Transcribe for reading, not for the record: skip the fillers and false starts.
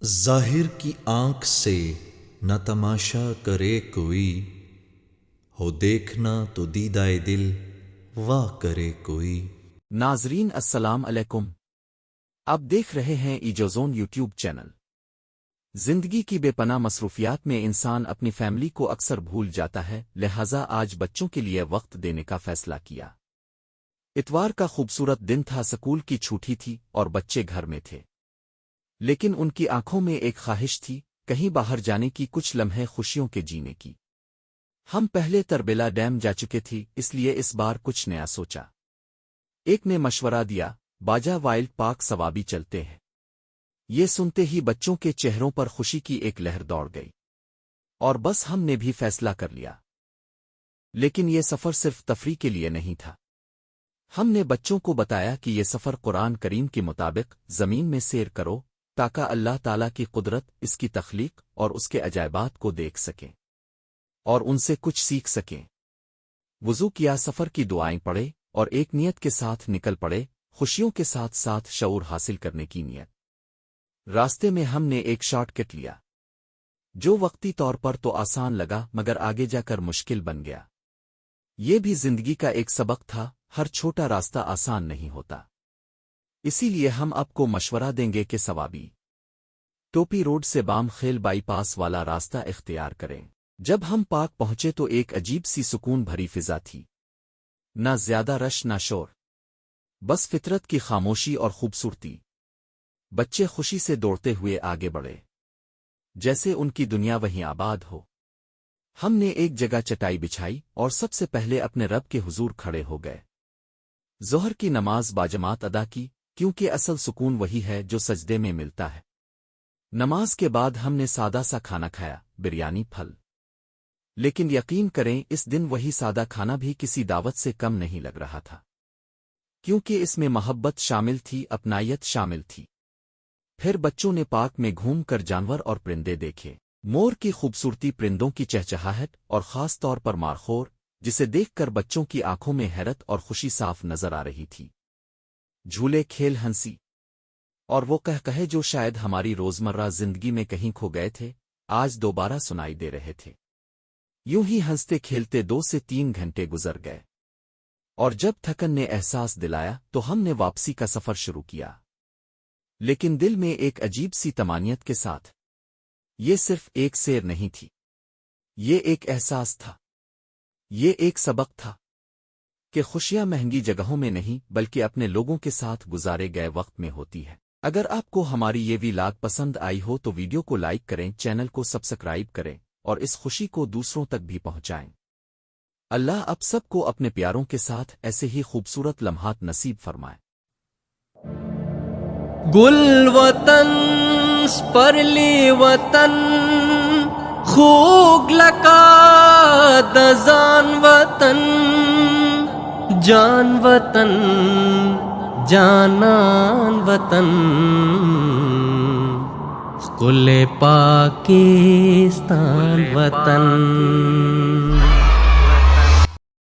ظاہر کی آنکھ سے نہ تماشا کرے کوئی، ہو دیکھنا تو دیدائے دل واہ کرے کوئی۔ ناظرین السلام علیکم، آپ دیکھ رہے ہیں ایجوزون یوٹیوب چینل۔ زندگی کی بے پناہ مصروفیات میں انسان اپنی فیملی کو اکثر بھول جاتا ہے، لہٰذا آج بچوں کے لیے وقت دینے کا فیصلہ کیا۔ اتوار کا خوبصورت دن تھا، سکول کی چھٹی تھی اور بچے گھر میں تھے، لیکن ان کی آنکھوں میں ایک خواہش تھی، کہیں باہر جانے کی، کچھ لمحے خوشیوں کے جینے کی۔ ہم پہلے تربیلا ڈیم جا چکے تھے، اس لیے اس بار کچھ نیا سوچا۔ ایک نے مشورہ دیا، باجا وائلڈ پارک ثوابی چلتے ہیں۔ یہ سنتے ہی بچوں کے چہروں پر خوشی کی ایک لہر دوڑ گئی، اور بس ہم نے بھی فیصلہ کر لیا۔ لیکن یہ سفر صرف تفریح کے لیے نہیں تھا۔ ہم نے بچوں کو بتایا کہ یہ سفر قرآن کریم کے مطابق زمین میں سیر کرو، تاکہ اللہ تعالیٰ کی قدرت، اس کی تخلیق اور اس کے عجائبات کو دیکھ سکیں اور ان سے کچھ سیکھ سکیں۔ وضو کیا، سفر کی دعائیں پڑھے اور ایک نیت کے ساتھ نکل پڑے، خوشیوں کے ساتھ ساتھ شعور حاصل کرنے کی نیت۔ راستے میں ہم نے ایک شارٹ کٹ لیا، جو وقتی طور پر تو آسان لگا مگر آگے جا کر مشکل بن گیا۔ یہ بھی زندگی کا ایک سبق تھا، ہر چھوٹا راستہ آسان نہیں ہوتا، اسی لیے ہم آپ کو مشورہ دیں گے کہ ثوابی ٹوپی روڈ سے بام خیل بائی پاس والا راستہ اختیار کریں۔ جب ہم پارک پہنچے تو ایک عجیب سی سکون بھری فضا تھی، نہ زیادہ رش نہ شور، بس فطرت کی خاموشی اور خوبصورتی۔ بچے خوشی سے دوڑتے ہوئے آگے بڑھے، جیسے ان کی دنیا وہیں آباد ہو۔ ہم نے ایک جگہ چٹائی بچھائی اور سب سے پہلے اپنے رب کے حضور کھڑے ہو گئے۔ ظہر کی نماز باجماعت ادا کی، کیونکہ اصل سکون وہی ہے جو سجدے میں ملتا ہے۔ نماز کے بعد ہم نے سادہ سا کھانا کھایا، بریانی، پھل۔ لیکن یقین کریں، اس دن وہی سادہ کھانا بھی کسی دعوت سے کم نہیں لگ رہا تھا، کیونکہ اس میں محبت شامل تھی، اپنائیت شامل تھی۔ پھر بچوں نے پارک میں گھوم کر جانور اور پرندے دیکھے، مور کی خوبصورتی، پرندوں کی چہچہاہٹ اور خاص طور پر مارخور، جسے دیکھ کر بچوں کی آنکھوں میں حیرت اور خوشی صاف نظر آ رہی تھی۔ جھولے، کھیل، ہنسی اور وہ قہقہے جو شاید ہماری روزمرہ زندگی میں کہیں کھو گئے تھے، آج دوبارہ سنائی دے رہے تھے۔ یوں ہی ہنستے کھیلتے 2 سے 3 گھنٹے گزر گئے، اور جب تھکن نے احساس دلایا تو ہم نے واپسی کا سفر شروع کیا، لیکن دل میں ایک عجیب سی طمانینت کے ساتھ۔ یہ صرف ایک سیر نہیں تھی، یہ ایک احساس تھا، یہ ایک سبق تھا کہ خوشیاں مہنگی جگہوں میں نہیں بلکہ اپنے لوگوں کے ساتھ گزارے گئے وقت میں ہوتی ہے۔ اگر آپ کو ہماری یہ ویلاگ پسند آئی ہو تو ویڈیو کو لائک کریں، چینل کو سبسکرائب کریں اور اس خوشی کو دوسروں تک بھی پہنچائیں۔ اللہ آپ سب کو اپنے پیاروں کے ساتھ ایسے ہی خوبصورت لمحات نصیب فرمائے۔ گل وطن سپرلی وطن خوگ لکا دزان وطن، جان وطن جانان وطن، کل پاکستان وطن۔